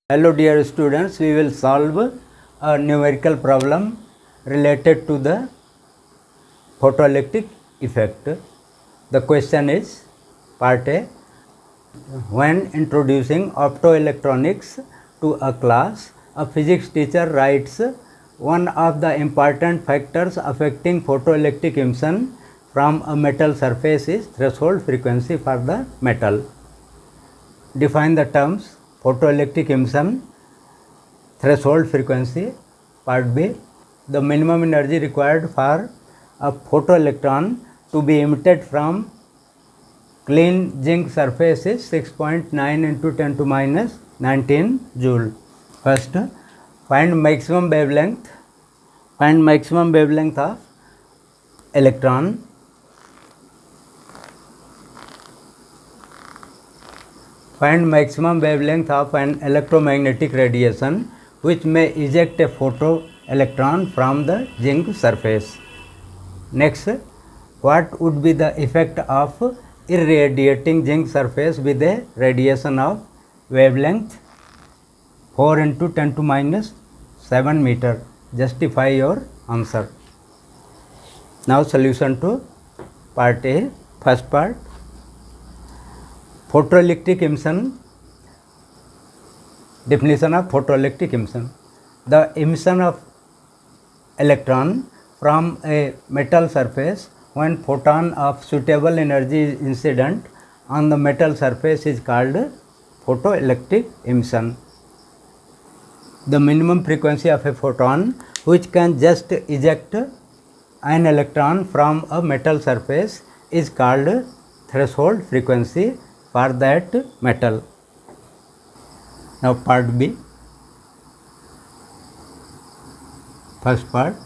Hello dear students, we will solve a numerical problem related to the photoelectric effect. The question is part A. When introducing optoelectronics to a class, a physics teacher writes one of the important factors affecting photoelectric emission from a metal surface is threshold frequency for the metal. Define the terms photoelectric emission, threshold frequency. Part B. The minimum energy required for a photoelectron to be emitted from clean zinc surface is 6.9 into 10 to minus 19 joule. First, find maximum wavelength. Find maximum wavelength of electron. Find maximum wavelength of an electromagnetic radiation which may eject a photoelectron from the zinc surface. Next, what would be the effect of irradiating zinc surface with a radiation of wavelength 4 into 10 to minus 7 meter? Justify your answer. Now solution to part A. First part, photoelectric emission. Definition of photoelectric emission: the emission of electron from a metal surface when photon of suitable energy is incident on the metal surface is called photoelectric emission. The minimum frequency of a photon which can just eject an electron from a metal surface is called threshold frequency for that metal. Now part B. First part,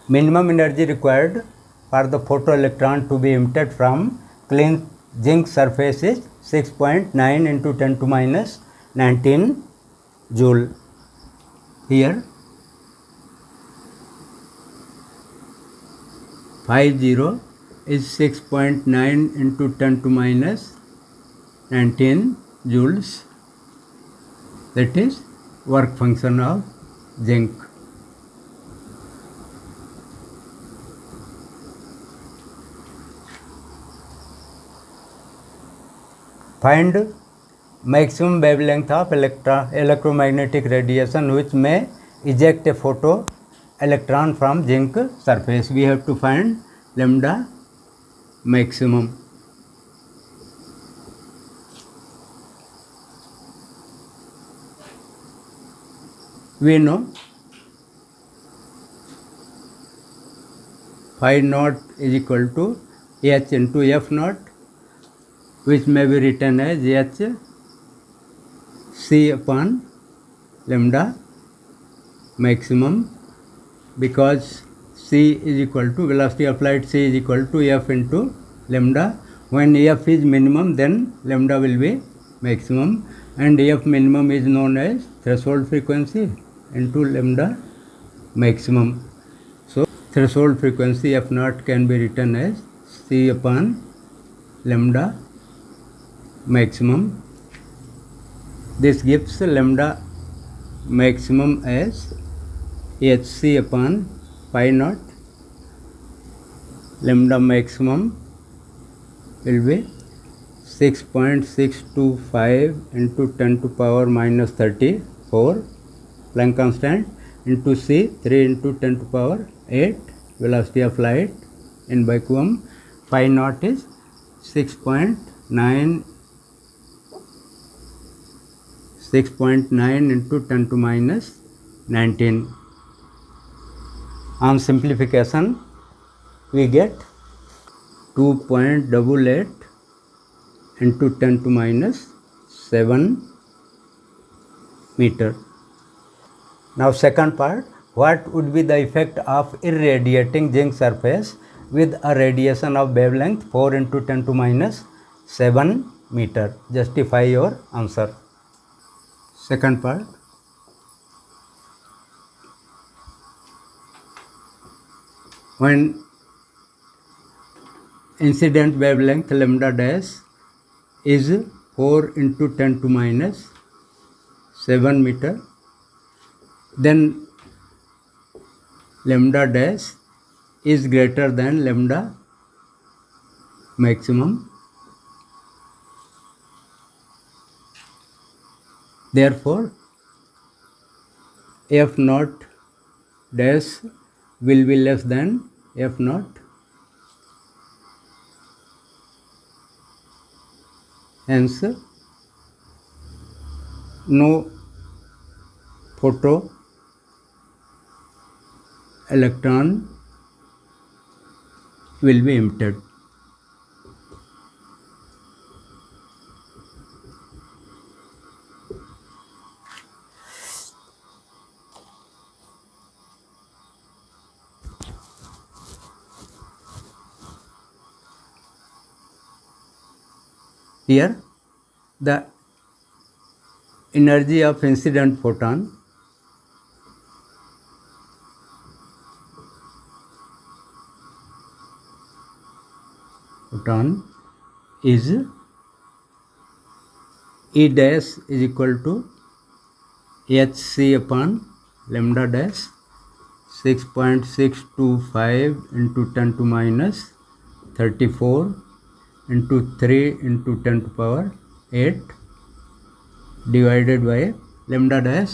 minimum energy required for the photoelectron to be emitted from clean zinc surface is 6.9 into 10 to minus 19 joule. Here 50 is 6.9 into 10 to minus 19 joules. That is work function of zinc. Find maximum wavelength of electromagnetic radiation which may eject a photoelectron from zinc surface. We have to find lambda maximum. We know phi naught is equal to h into f naught, which may be written as h c upon lambda maximum, because c is equal to velocity of light, c is equal to f into lambda. When f is minimum, then lambda will be maximum, and f minimum is known as threshold frequency into lambda maximum. So threshold frequency f naught can be written as c upon lambda maximum. This gives lambda maximum as hc upon pi naught. Lambda maximum will be 6.625 into 10 to power minus 34 Planck constant into c 3 into 10 to power 8 velocity of light in vacuum. Pi naught is 6.9 into 10 to minus 19. On simplification, we get 2.88 into 10 to minus 7 meter. Now second part, what would be the effect of irradiating zinc surface with a radiation of wavelength 4 into 10 to minus 7 meter? Justify your answer. Second part, when incident wavelength lambda dash is 4 into 10 to minus 7 meter, then lambda dash is greater than lambda maximum. Therefore, F naught dash will be less than F naught. Hence, no photo electron will be emitted. Here, the energy of incident photon is E dash is equal to Hc upon lambda dash 6.625 into 10 to minus 34 into 3 into 10 to power 8 divided by lambda dash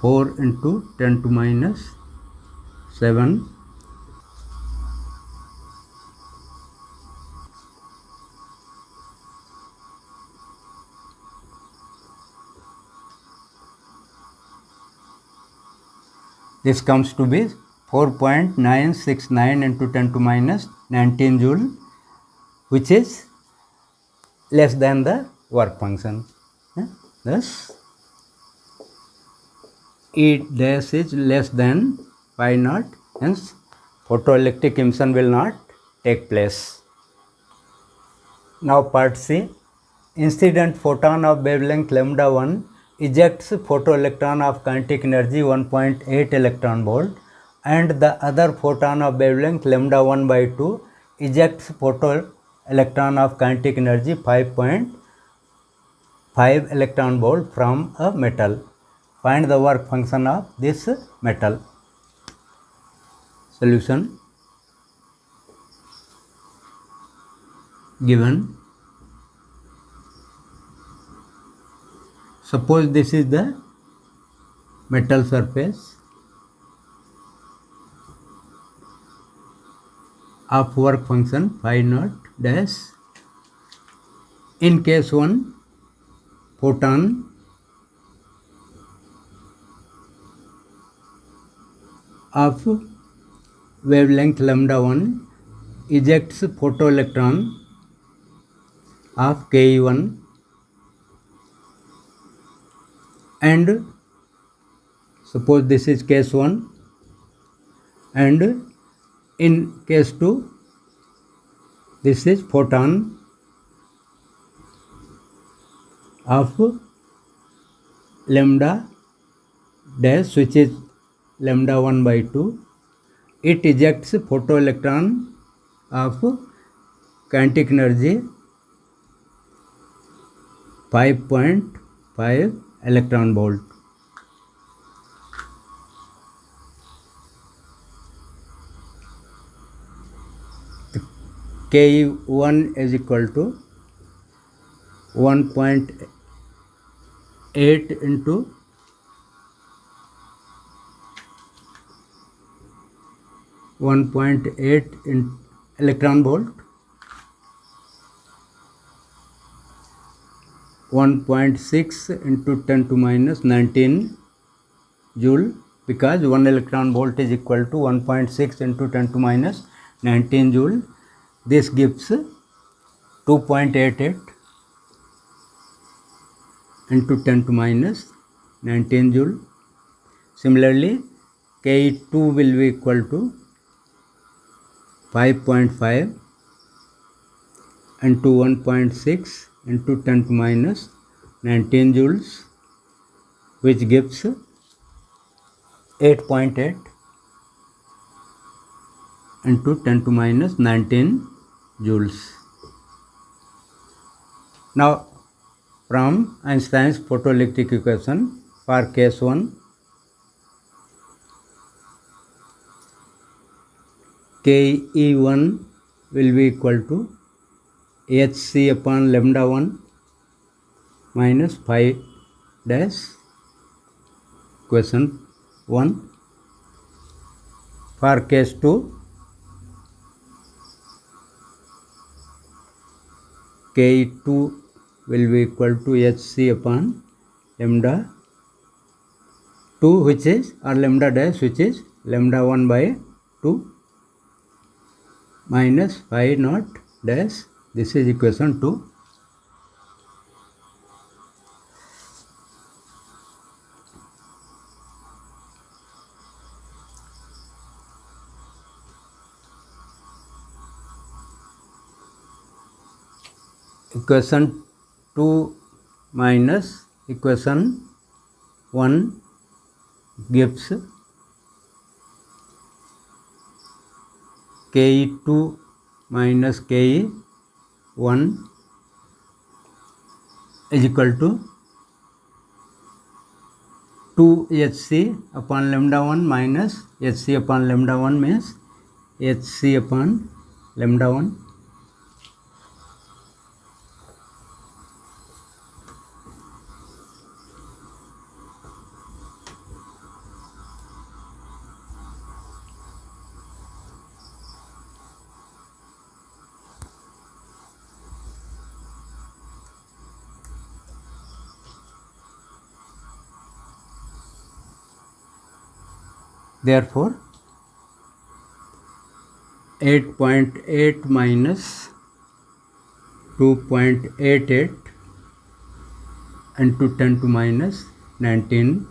4 into 10 to minus 7. This comes to be 4.969 into 10 to minus 19 joule, which is less than the work function. Thus, E dash is less than pi naught, hence photoelectric emission will not take place. Now part C. Incident photon of wavelength lambda 1 ejects photoelectron of kinetic energy 1.8 electron volt, and the other photon of wavelength lambda 1 by 2 ejects photoelectron of kinetic energy 5.5 electron volt from a metal. Find the work function of this metal. Solution given. Suppose this is the metal surface of work function phi naught dash. In case 1, photon of wavelength lambda 1 ejects photoelectron of Ke1, and suppose this is case 1, and in case 2 this is photon of lambda dash, which is lambda 1 by 2. It ejects photoelectron of kinetic energy 5.5 electron volt. Ke1 is equal to 1.8 into 1.8 in electron volt, 1.6 into 10 to minus 19 joule, because 1 electron volt is equal to 1.6 into 10 to minus 19 joule. This gives 2.88 into 10 to minus 19 joule. Similarly, Ke2 will be equal to 5.5 into 1.6 into 10 to minus 19 joules, which gives 8.8 into 10 to minus 19 joules. Now from Einstein's photoelectric equation for case 1. Ke1 will be equal to hc upon lambda 1 minus phi dash equation 1. For case 2, Ke2 will be equal to hc upon lambda 2 which is, or lambda dash which is lambda 1 by 2 minus phi naught dash. This is equation 2. Equation 2 minus equation 1 gives Ke2 minus Ke1 is equal to 2 hc upon lambda 1 minus hc upon lambda 1 means hc upon lambda 1. Therefore, 8.8 minus 2.88 into 10 to minus 19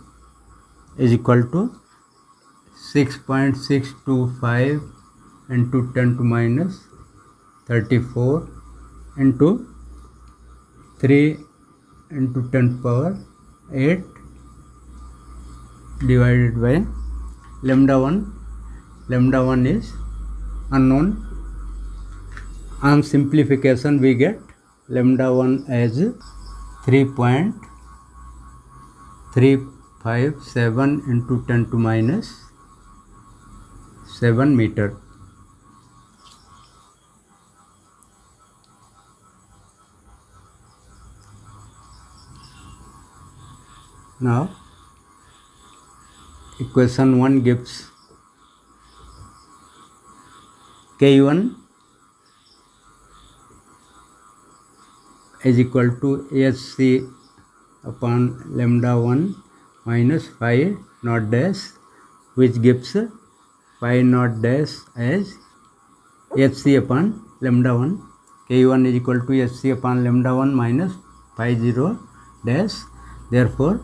is equal to 6.625 into 10 to minus 34 into 3 into 10 power 8 divided by lambda 1. Lambda 1 is unknown. On simplification we get lambda 1 as 3.357 into 10 to minus 7 meter. Now equation 1 gives Ke1 is equal to hc upon lambda 1 minus phi naught dash which gives phi naught dash as hc upon lambda 1. Ke1 is equal to hc upon lambda 1 minus phi 0 dash. Therefore,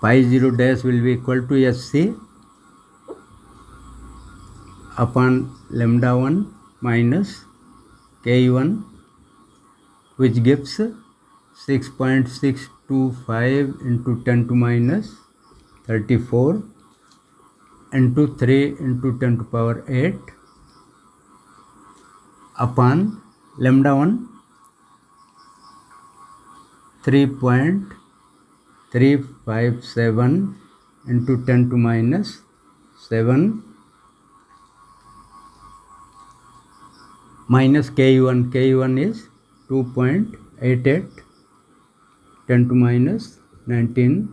phi 0 dash will be equal to hc upon lambda 1 minus Ke1 which gives 6.625 into 10 to minus 34 into 3 into 10 to power 8 upon lambda 1 3.357 into 10 to minus 7 minus Ke1. Ke1 is 2.88 10 to minus 19.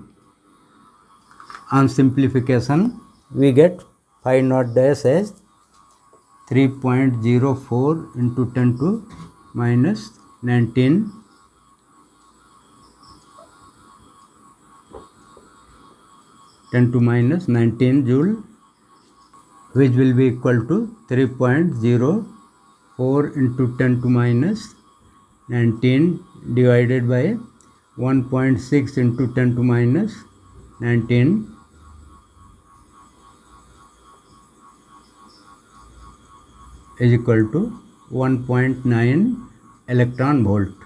On simplification we get phi naught dash as 3.04 into 10 to minus 19 10 to minus 19 joule, which will be equal to 3.04 into 10 to minus 19 divided by 1.6 into 10 to minus 19 is equal to 1.9 electron volt.